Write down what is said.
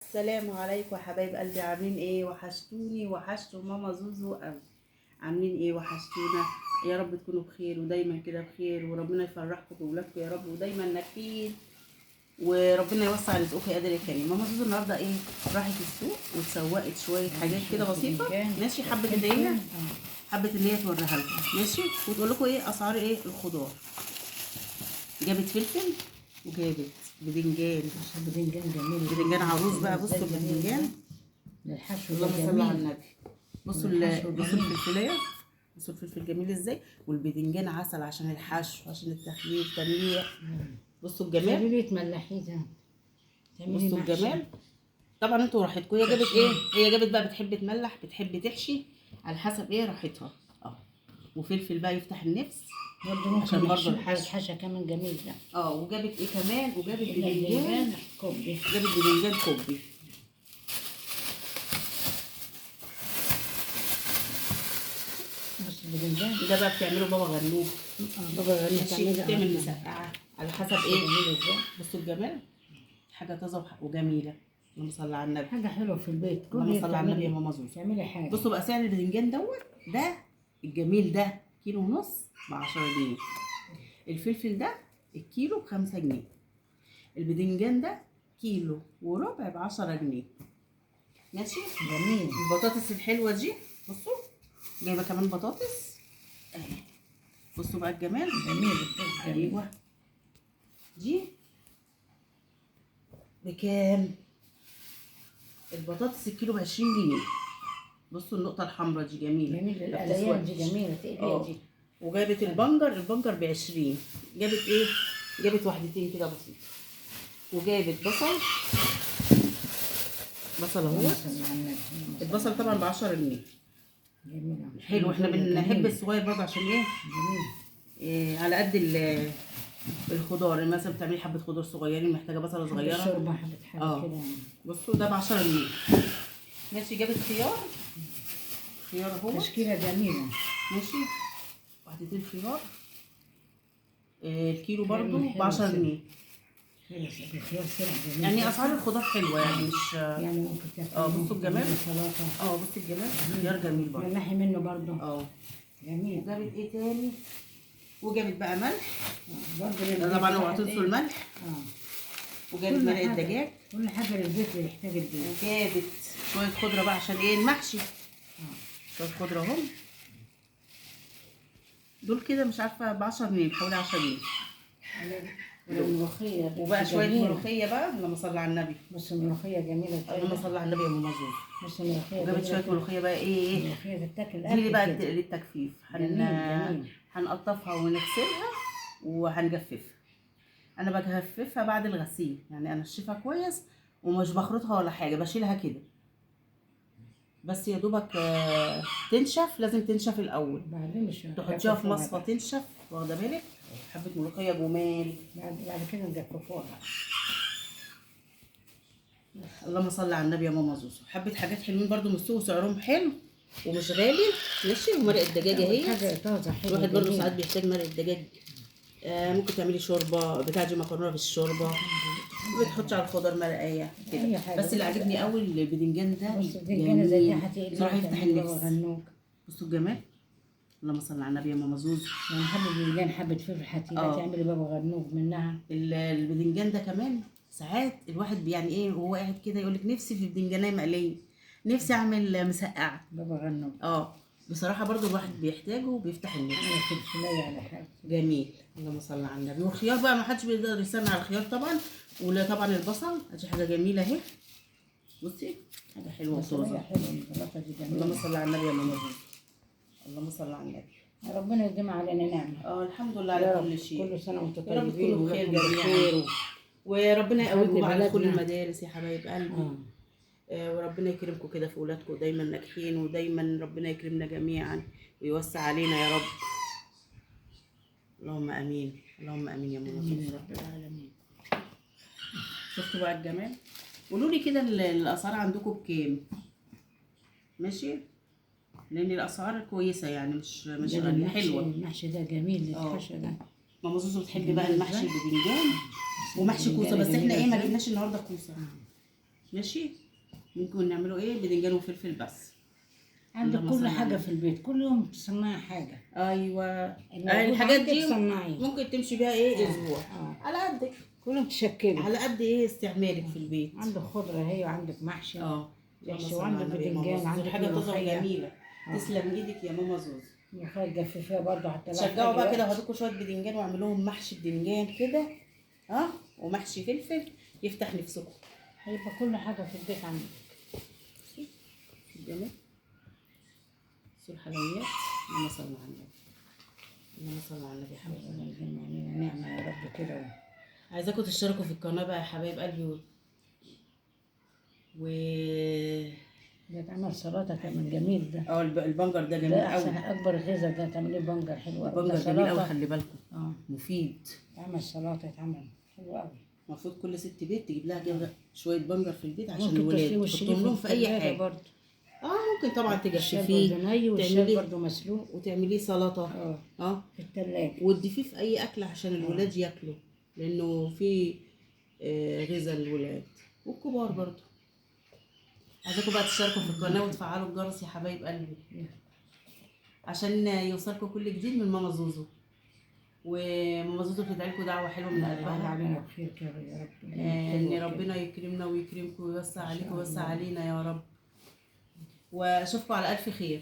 السلام عليكم يا حبايب قلبي، عاملين ايه؟ وحشتوني وحشتوا ماما زوزو قوي. عاملين ايه؟ وحشتونا. يا رب تكونوا بخير ودايما كده بخير، وربنا يفرحكم بولادكم يا رب ودايما ناجحين، وربنا يوسع رزقكم يا قادر يا كريم. ماما زوزو النهارده ايه؟ راحت السوق واتسوقت شويه حاجات كده بسيطه، ماشي؟ حبه ان هي حبه ان هي توريها لكم، ماشي؟ وتقول لكم ايه اسعار ايه الخضار. جابت فلفل وجابت بدنجان. بدنجان جميل، بدنجان عروس بقى. بصوا البدنجان، للحشو اللهم صل على النبي. بصوا بصوا جميل. الفلفليه، بصوا الفلفل جميل ازاي، والبدنجان عسل عشان الحشو عشان التخليل تنويع. بصوا الجمال، تعملي تملحيها، تعملي بصوا محشي. الجمال. طبعا انتوا راحتكم، هي جابت ايه؟ هي جابت بقى بتحب تملح بتحب تحشي على حسب ايه راحتها. وفلفل بقى يفتح النفس برضه عشان ممكن برضه الحشا كمان جميل ده. وجابت ايه كمان؟ وجابت بدنجان بدنجان كوبي. جابت بدنجان كوبي. بص البدنجان ده بقى بتعمله بابا غنوج. بابا غني تعمل مسقعه على حسب ايه. جميل ازاي. بصوا الجمال، حاجه طازه وجميله. اللهم صل على النبي. حاجة حلوة في البيت. اللهم صل على النبي يا ماما زوزو. تعملي حاجة. بصوا بقى سعر الباذنجان ده الجميل ده كيلو ونص ب10 جنيه. الفلفل ده الكيلو ب5 جنيه. الباذنجان ده كيلو وربع ب10 جنيه، ماشي؟ جميل. البطاطس الحلوه دي بصوا جايبه كمان بطاطس اهي. بصوا بقى الجمال، جميل. ايوه. دي بكام؟ البطاطس الكيلو ب20 جنيه. بصوا النقطة الحمراء دي جميلة. جميل القليان دي جميلة تقليها دي. وجابت البنجر ب20. جابت ايه؟ جابت واحدتين كده بسيطة. وجابت بصل اهو. البصل طبعا ب10 جنيه. جميل. حلو، احنا بنحب الصغير برضه عشان ايه؟ جميل. على قد الخضار. مثلا بتعملي حبة خضار صغيرين محتاجة بصلة صغيرة. شوربة حبة حاجة كده. بصوا ده ب10 جنيه. ماشي. جابت خيار اهو. تشكيلة جميلة. ماشي. واحدتين خيار. الكيلو برضو ب10 جنيه. الخيار سرع جميل. يعني اسعار الخضار حلوه، يعني مش يعني ممكن تاكل. بصوا الجمال. سلطة. بصوا الجمال، خيار جميل برضو. ملحي منه برضو. جميل. وجابت ايه تاني؟ وجابت بقى ملح. برضو طبعا اوعوا تنسوا الملح. وجابت مرقه دجاج. كل حاجه للبيت اللي يحتاج البيت. وجابت شويه خضره بقى عشان ايه؟ المحشي. شويه خضره اهم. دول كده مش عارفه ب10 جنيه، بحوالي 10 جنيه. الملوخيه وبقى شويه ملوخيه بقى. اللهم صل على النبي. بس الملوخيه جميله. اللهم صل على النبي يا ماما زوزو. بس الملوخيه وجابت شويه ملوخيه بقى ايه؟ ملوخيه تتاكل دي اللي بقى للتجفيف. جميل. هنقطفها ونغسلها وهنجففها. انا بجففها بعد الغسيل، يعني انشفها كويس ومش بخرطها ولا حاجه، بشيلها كده بس يا دوبك تنشف. لازم تنشف الاول، بعدين تحطيها في مصفى تنشف. واخده بالك؟ حبه ملوخيه جمال. بعد كده نجففوها. اللهم صل على النبي يا ماما زوزو. حبه حاجات حلوين برده من السوق وسعرهم حلو ومش غالي، ماشي؟ ومرقه الدجاج اهي. حاجه طازه حلوه. الواحد برده ساعات بيحتاج مرقه دجاج. ممكن تعملي شوربه بتاعتي، مكرونه بالشوربه، بتحطي على الخضار مرقايه كده. بس اللي عجبني قوي البدنجان ده. البدنجان زي دي هتقلي. راح يفتح النفس. بصوا الجمال. اللهم صل على النبي يا ماما زوزو. يعني حبه بدنجان حبه فلفل هتقلي تعملي بابا غنوج منها. البدنجان ده كمان ساعات الواحد يعني ايه وهو قاعد كده يقول لك نفسي في بدنجانيه مقليه، نفسي اعمل مسقعه بابا غنوج. بصراحه برضو الواحد بيحتاجه وبيفتح النفس. انا فلفلايه على حاجه جميل. اللهم صل على النبي. والخيار بقى ما حدش بيقدر يستنى على الخيار طبعا. ولا طبعا البصل ادي حاجه جميله اهي. بصي حاجه حلوه وطازه. اللهم صل على النبي يا ماما زوزو. اللهم صل على النبي. ربنا يديم علينا نعمه. الحمد لله على كل شيء. كل سنه وانتم طيبين. يا رب تكونوا بخير جميعا. وربنا يقويكم على كل المدارس يا حبايب قلبي. وربنا يكرمكم كده في اولادكم دايما ناجحين، ودايما ربنا يكرمنا جميعا ويوسع علينا يا رب. اللهم امين. اللهم امين يا ماما زوزو. رب العالمين. شفتوا بقى الجمال؟ قولوا لي كده الاسعار عندكم بكام؟ ماشي؟ لان الاسعار كويسه يعني مش غاليه، حلوه. المحشي ده جميل. الحشا ده ماما زوزو بتحب بقى المحشي الباذنجان ومحشي كوسه. بس احنا ايه ما جبناش النهارده كوسه. ماشي. ممكن نعمله ايه، بدنجان وفلفل بس. عندك اللهم كل صل على حاجة النبي. في البيت، كل يوم تصنعي حاجة. ايوه. الموجود الحاجات عندك دي صنعيه. ممكن تمشي بيها ايه اسبوع اه. على قدك، كل يوم تشكلي. على قد ايه استعمالك في البيت. عندك خضرة هي، وعندك محشي. اه. اللهم محشي، صل على وعندك النبي يا ماما بدنجان، زوزو، عندك حاجه طازه ملوخية. وجميله. تسلم ايدك يا ماما زوزو. ملوخية جففيها برضه حتى بقى في شجعوا أي بقى كده، وقت. وهدوكوا شويه بدنجان واعملوا لهم محشي بدنجان كده، اه، ومحشي فلفل يفتح نفسكم. هيبقى كل حاجة في البيت عندك. جميل. بصوا الحلويات. اللهم صل على النبي. اللهم صل على النبي يا حبيبي. ربنا يجمع علينا نعمة يا رب كده. عايزاكم تشتركوا في القناه بقى يا حبايب قلبي و ده اتعمل سلطة كمان جميل ده. اه البنجر ده جميل ده أحسن قوي. أكبر غذاء، ده تعمليه بنجر حلو أوي. البنجر ده جميل قوي، سلطة. خلي بالكم اه. مفيد. اتعمل سلطة، اتعمل حلو أوي. المفروض كل ست بيت تجيب لها كده شويه بنجر في البيت عشان ممكن الولاد تسليه وتشيليه تحطهم لهم في اي التلاجة حاجه. برضه. اه ممكن طبعا الشاي تجففيه، برضه ني، والشاي تعمليه برضه مسلوق. وتعمليه سلطه. اه. اه. في التلاجة. وتضيفيه في اي اكل عشان الولاد ياكلوا، لانه في غذاء للولاد والكبار برضو. عايزاكم بقى تشتركوا في القناه وتفعلوا الجرس يا حبايب قلبي عشان يوصلكم كل جديد من ماما زوزو. وماما زوزو بتدعي لكم دعوه حلوه من يجعل قلبها، علينا بخير كده يا رب. ان ربنا يكرمنا ويكرمكم ويوسع عليكم ويوسع علينا يا رب. واشوفكم على الف خير.